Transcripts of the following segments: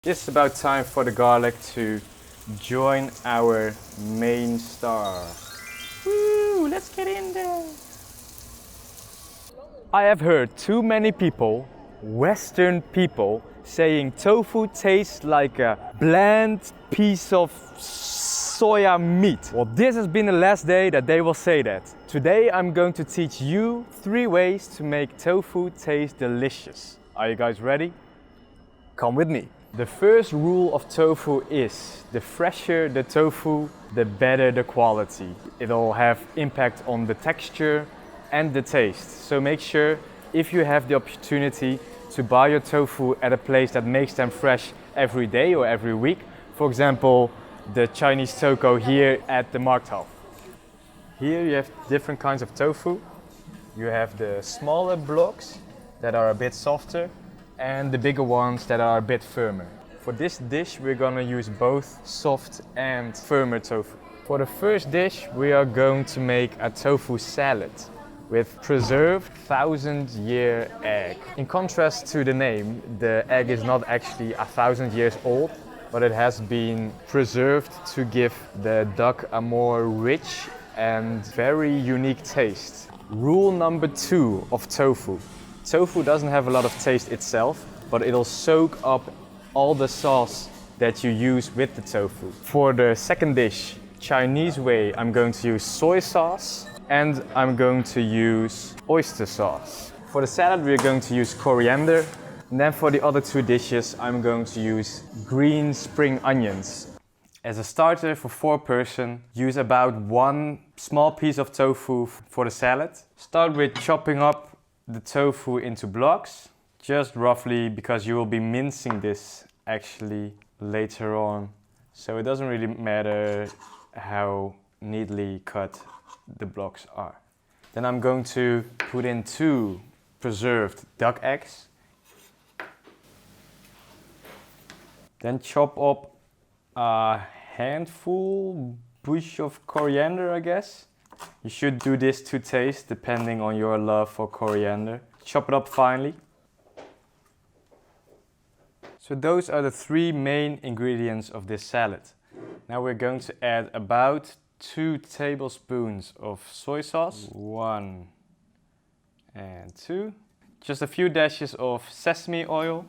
It's about time for the garlic to join our main star. Woo, let's get in there. I have heard too many people, Western people, saying tofu tastes like a bland piece of soya meat. Well, this has been the last day that they will say that. Today I'm going to teach you 3 ways to make tofu taste delicious. Are you guys ready? Come with me. The first rule of tofu is the fresher the tofu, the better the quality. It'll have impact on the texture and the taste. So make sure, if you have the opportunity, to buy your tofu at a place that makes them fresh every day or every week. For example, the Chinese toko here at the Markthof. Here you have different kinds of tofu. You have the smaller blocks that are a bit softer, and the bigger ones that are a bit firmer. For this dish we're gonna use both soft and firmer tofu. For the first dish we are going to make a tofu salad with preserved 1000-year egg. In contrast to the name, the egg is not actually 1000 years old, but it has been preserved to give the duck a more rich and very unique taste. Rule number 2 of tofu. Tofu doesn't have a lot of taste itself, but it'll soak up all the sauce that you use with the tofu. For the second dish, Chinese way, I'm going to use soy sauce and I'm going to use oyster sauce. For the salad, we're going to use coriander. And then for the other 2 dishes, I'm going to use green spring onions. As a starter for 4 person, use about 1 small piece of tofu for the salad. Start with chopping up the tofu into blocks, just roughly, because you will be mincing this actually later on. So it doesn't really matter how neatly cut the blocks are. Then I'm going to put in 2 preserved duck eggs. Then chop up a handful bush of coriander, I guess. You should do this to taste, depending on your love for coriander. Chop it up finely. So those are the 3 main ingredients of this salad. Now we're going to add about 2 tablespoons of soy sauce. 1 and 2. Just a few dashes of sesame oil.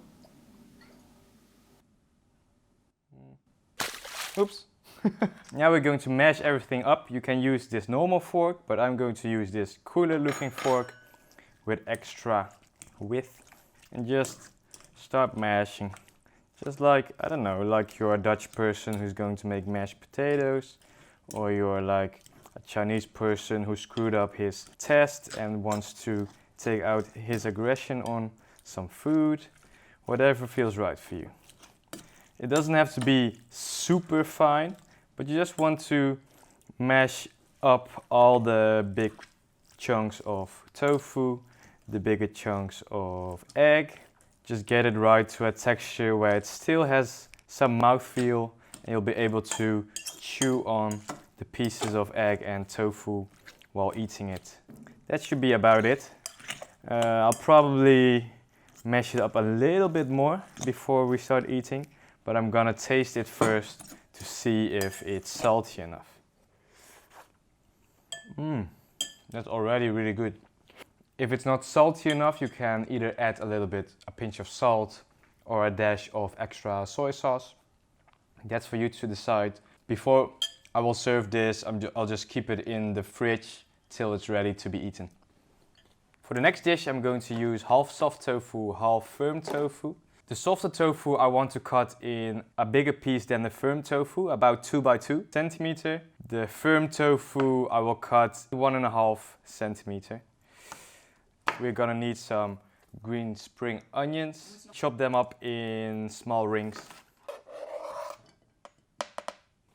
Oops. Now we're going to mash everything up. You can use this normal fork, but I'm going to use this cooler looking fork with extra width. And just start mashing. Just like, I don't know, like you're a Dutch person who's going to make mashed potatoes, or you're like a Chinese person who screwed up his test and wants to take out his aggression on some food. Whatever feels right for you. It doesn't have to be super fine, but you just want to mash up all the big chunks of tofu, the bigger chunks of egg. Just get it right to a texture where it still has some mouthfeel and you'll be able to chew on the pieces of egg and tofu while eating it. That should be about it. I'll probably mash it up a little bit more before we start eating, but I'm gonna taste it first to see if it's salty enough. That's already really good. If it's not salty enough, you can either add a pinch of salt or a dash of extra soy sauce. That's for you to decide. Before I will serve this, I'll just keep it in the fridge till it's ready to be eaten. For the next dish, I'm going to use half soft tofu, half firm tofu. The softer tofu I want to cut in a bigger piece than the firm tofu, about 2 by 2 centimeter. The firm tofu I will cut 1.5 centimeter. We're gonna need some green spring onions. Chop them up in small rings.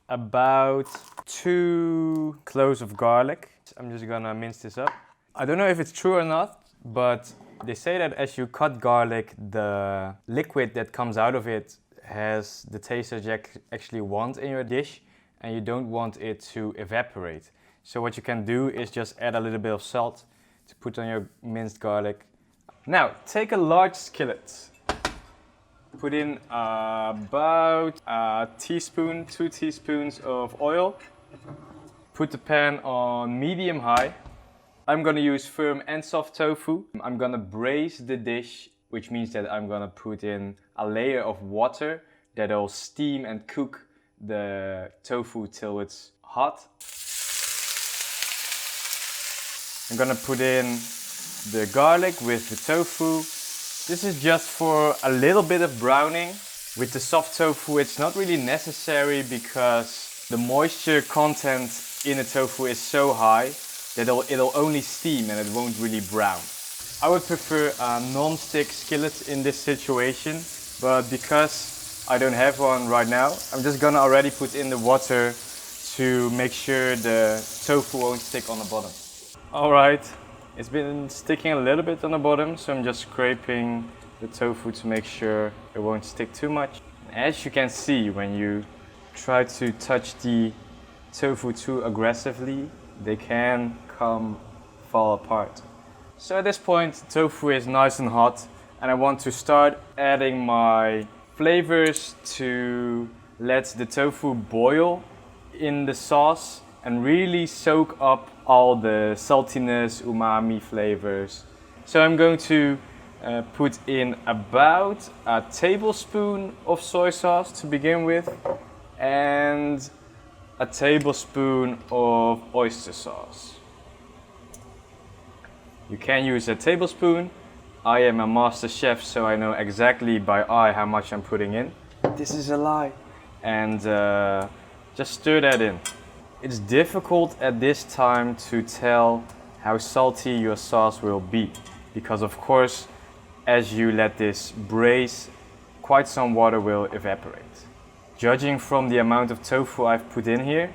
About 2 cloves of garlic. I'm just gonna mince this up. I don't know if it's true or not, but they say that as you cut garlic, the liquid that comes out of it has the taste that you actually want in your dish, and you don't want it to evaporate. So what you can do is just add a little bit of salt to put on your minced garlic. Now, take a large skillet. Put in about a teaspoon, 2 teaspoons of oil. Put the pan on medium high. I'm gonna use firm and soft tofu. I'm gonna braise the dish, which means that I'm gonna put in a layer of water that'll steam and cook the tofu till it's hot. I'm gonna put in the garlic with the tofu. This is just for a little bit of browning. With the soft tofu, it's not really necessary because the moisture content in the tofu is so high that it'll only steam and it won't really brown. I would prefer a non-stick skillet in this situation, but because I don't have one right now, I'm just gonna already put in the water to make sure the tofu won't stick on the bottom. Alright, it's been sticking a little bit on the bottom, so I'm just scraping the tofu to make sure it won't stick too much. As you can see, when you try to touch the tofu too aggressively, they can fall apart. So at this point, tofu is nice and hot, and I want to start adding my flavors to let the tofu boil in the sauce and really soak up all the saltiness, umami flavors. So I'm going to put in about a tablespoon of soy sauce to begin with, and a tablespoon of oyster sauce. You can use a tablespoon. I am a master chef, so I know exactly by eye how much I'm putting in. This is a lie. And just stir that in. It's difficult at this time to tell how salty your sauce will be, because of course, as you let this braise, quite some water will evaporate. Judging from the amount of tofu I've put in here,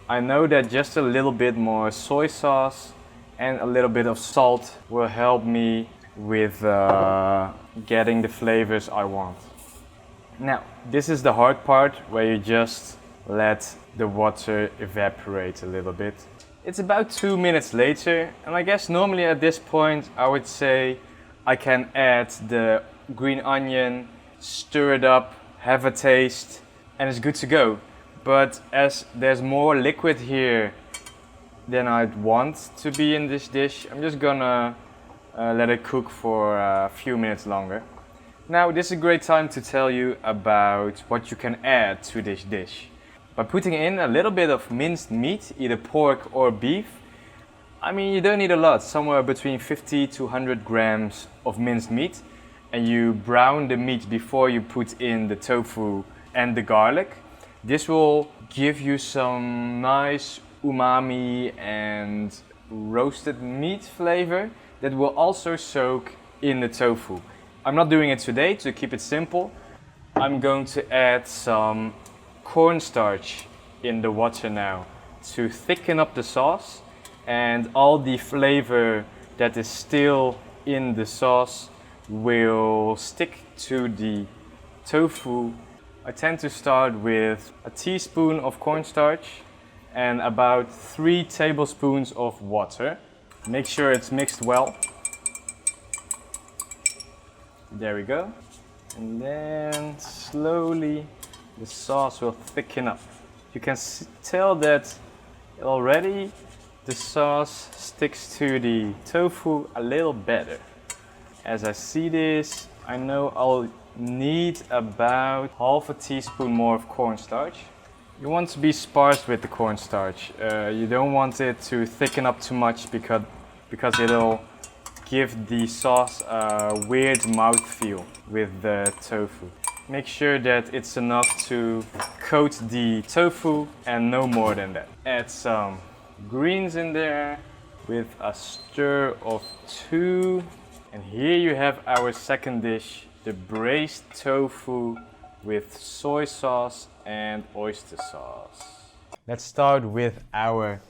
I know that just a little bit more soy sauce and a little bit of salt will help me with getting the flavors I want. Now, this is the hard part where you just let the water evaporate a little bit. It's about 2 minutes later, and I guess normally at this point I would say I can add the green onion, stir it up, have a taste, and it's good to go. But as there's more liquid here than I'd want to be in this dish, I'm just gonna let it cook for a few minutes longer. Now, this is a great time to tell you about what you can add to this dish. By putting in a little bit of minced meat, either pork or beef, I mean, you don't need a lot, somewhere between 50 to 100 grams of minced meat, and you brown the meat before you put in the tofu and the garlic. This will give you some nice umami and roasted meat flavor that will also soak in the tofu. I'm not doing it today to keep it simple. I'm going to add some cornstarch in the water now to thicken up the sauce, and all the flavor that is still in the sauce will stick to the tofu. I tend to start with a teaspoon of cornstarch and about 3 tablespoons of water. Make sure it's mixed well. There we go. And then slowly the sauce will thicken up. You can tell that already the sauce sticks to the tofu a little better. As I see this, I know I'll need about half a teaspoon more of cornstarch. You want to be sparse with the cornstarch. You don't want it to thicken up too much because it'll give the sauce a weird mouthfeel with the tofu. Make sure that it's enough to coat the tofu and no more than that. Add some greens in there with a stir of 2. And here you have our second dish, the braised tofu with soy sauce and oyster sauce. Let's start with our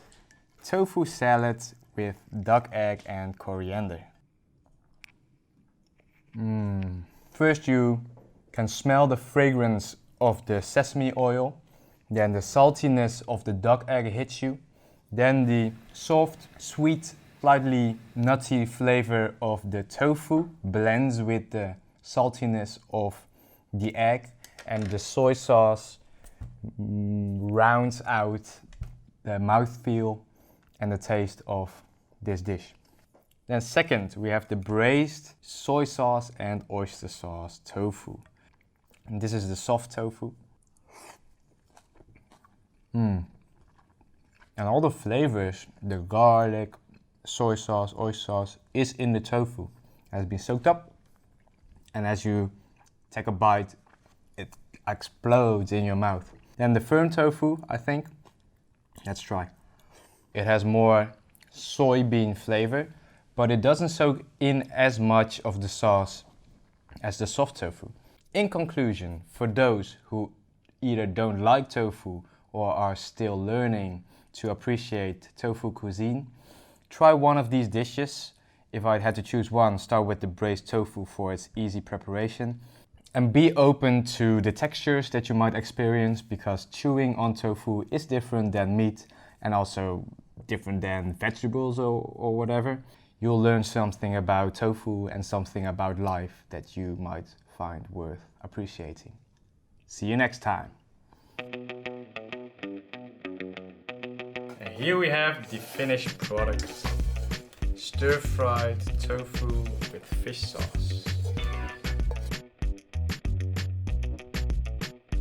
tofu salad with duck egg and coriander. First you can smell the fragrance of the sesame oil, then the saltiness of the duck egg hits you, then the soft, sweet, slightly nutty flavor of the tofu blends with the saltiness of the egg and the soy sauce rounds out the mouthfeel and the taste of this dish. Then second, we have the braised soy sauce and oyster sauce tofu. And this is the soft tofu. And all the flavors, the garlic, soy sauce, oyster sauce, is in the tofu. It has been soaked up. And as you take a bite, it explodes in your mouth. Then the firm tofu, I think. Let's try. It has more soybean flavor, but it doesn't soak in as much of the sauce as the soft tofu. In conclusion, for those who either don't like tofu or are still learning to appreciate tofu cuisine, try one of these dishes. If I had to choose one, start with the braised tofu for its easy preparation. And be open to the textures that you might experience, because chewing on tofu is different than meat and also different than vegetables or whatever. You'll learn something about tofu and something about life that you might find worth appreciating. See you next time. And here we have the finished product. Stir-fried tofu with fish sauce.